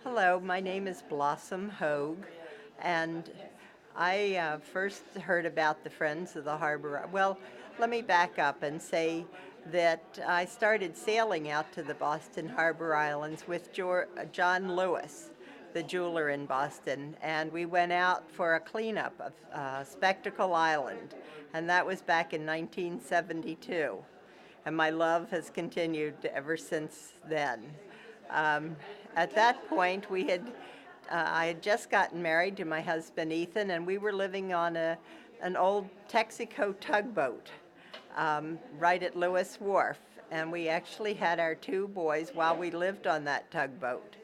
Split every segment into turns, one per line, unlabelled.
Hello, my name is BlossomHoag, and I first heard about the Friends of the Harbor. Well, let me back up and say that I started sailing out to the Boston Harbor Islands with John Lewis, the jeweler in Boston, and we went out for a cleanup of Spectacle Island, and that was back in 1972. And my love has continued ever since then. Um, at that point, I had just gotten married to my husband Ethan, and we were living on an old Texaco tugboat right at Lewis Wharf. And we actually had our two boys while we lived on that tugboat.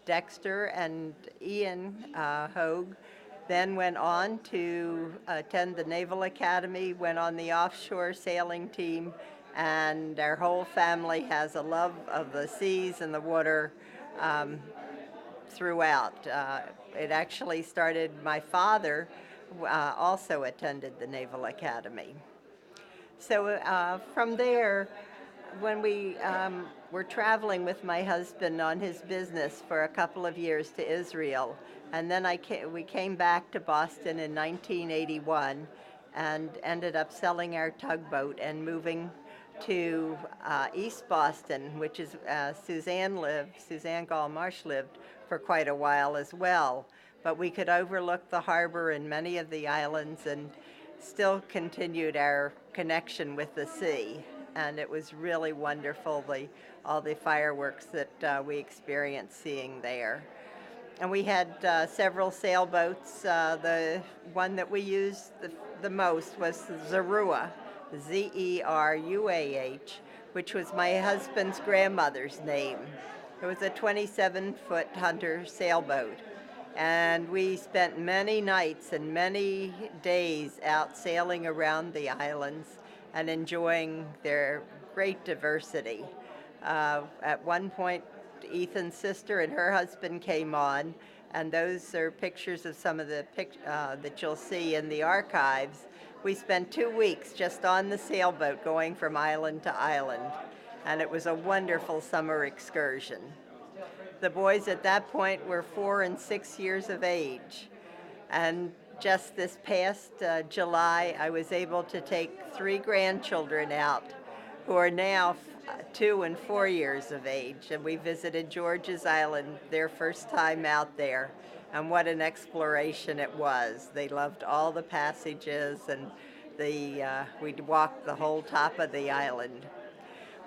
Dexter and Ian Hoag then went on to attend the Naval Academy, went on the offshore sailing team, and our whole family has a love of the seas and the water throughout. It actually started, my father also attended the Naval Academy. So from there, when we were traveling with my husband on his business for a couple of years to Israel, and then we came back to Boston in 1981 and ended up selling our tugboat and moving to East Boston, which is Suzanne Gall-Marsh lived for quite a while as well. But we could overlook the harbor and many of the islands and still continued our connection with the sea. And it was really wonderful, all the fireworks that we experienced seeing there. And we had several sailboats. The one that we used the most was Zeruah, Zeruah, which was my husband's grandmother's name. It was a 27-foot hunter sailboat. And we spent many nights and many days out sailing around the islands and enjoying their great diversity. At one point, Ethan's sister and her husband came on, and those are pictures of some of the that you'll see in the archives. We spent 2 weeks just on the sailboat going from island to island, and it was a wonderful summer excursion. The boys at that point were 4 and 6 years of age, and just this past July, I was able to take 3 grandchildren out who are now 2 and 4 years of age, and we visited George's Island, their first time out there, and what an exploration it was. They loved all the passages, and we'd walked the whole top of the island.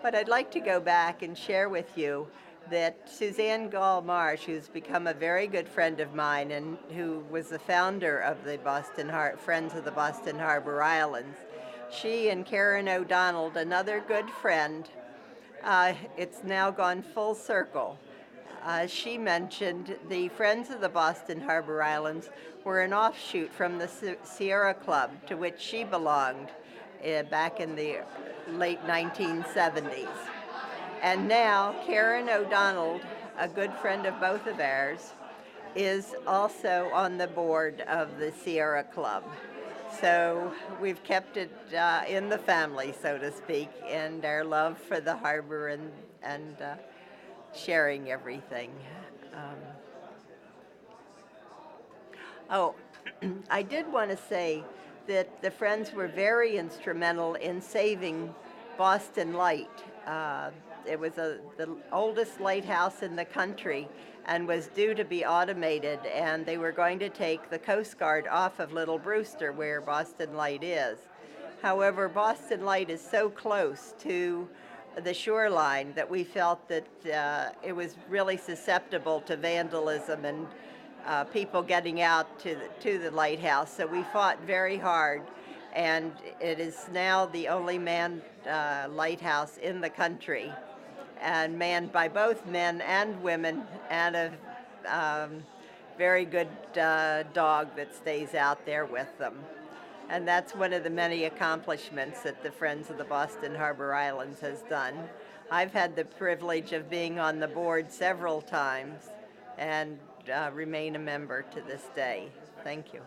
But I'd like to go back and share with you that Suzanne Gall-Marsh, who's become a very good friend of mine and who was the founder of the Friends of the Boston Harbor Islands, she and Karen O'Donnell, another good friend, it's now gone full circle. She mentioned the Friends of the Boston Harbor Islands were an offshoot from the Sierra Club, to which she belonged back in the late 1970s. And now Karen O'Donnell, a good friend of both of ours, is also on the board of the Sierra Club. So we've kept it in the family, so to speak, and our love for the harbor and sharing everything. I did want to say that the Friends were very instrumental in saving Boston Light. It was the oldest lighthouse in the country and was due to be automated, and they were going to take the Coast Guard off of Little Brewster, where Boston Light is. However, Boston Light is so close to the shoreline that we felt that it was really susceptible to vandalism and people getting out to the lighthouse. So we fought very hard, and it is now the only manned lighthouse in the country, and manned by both men and women, and a very good dog that stays out there with them. And that's one of the many accomplishments that the Friends of the Boston Harbor Islands has done. I've had the privilege of being on the board several times and remain a member to this day. Thank you.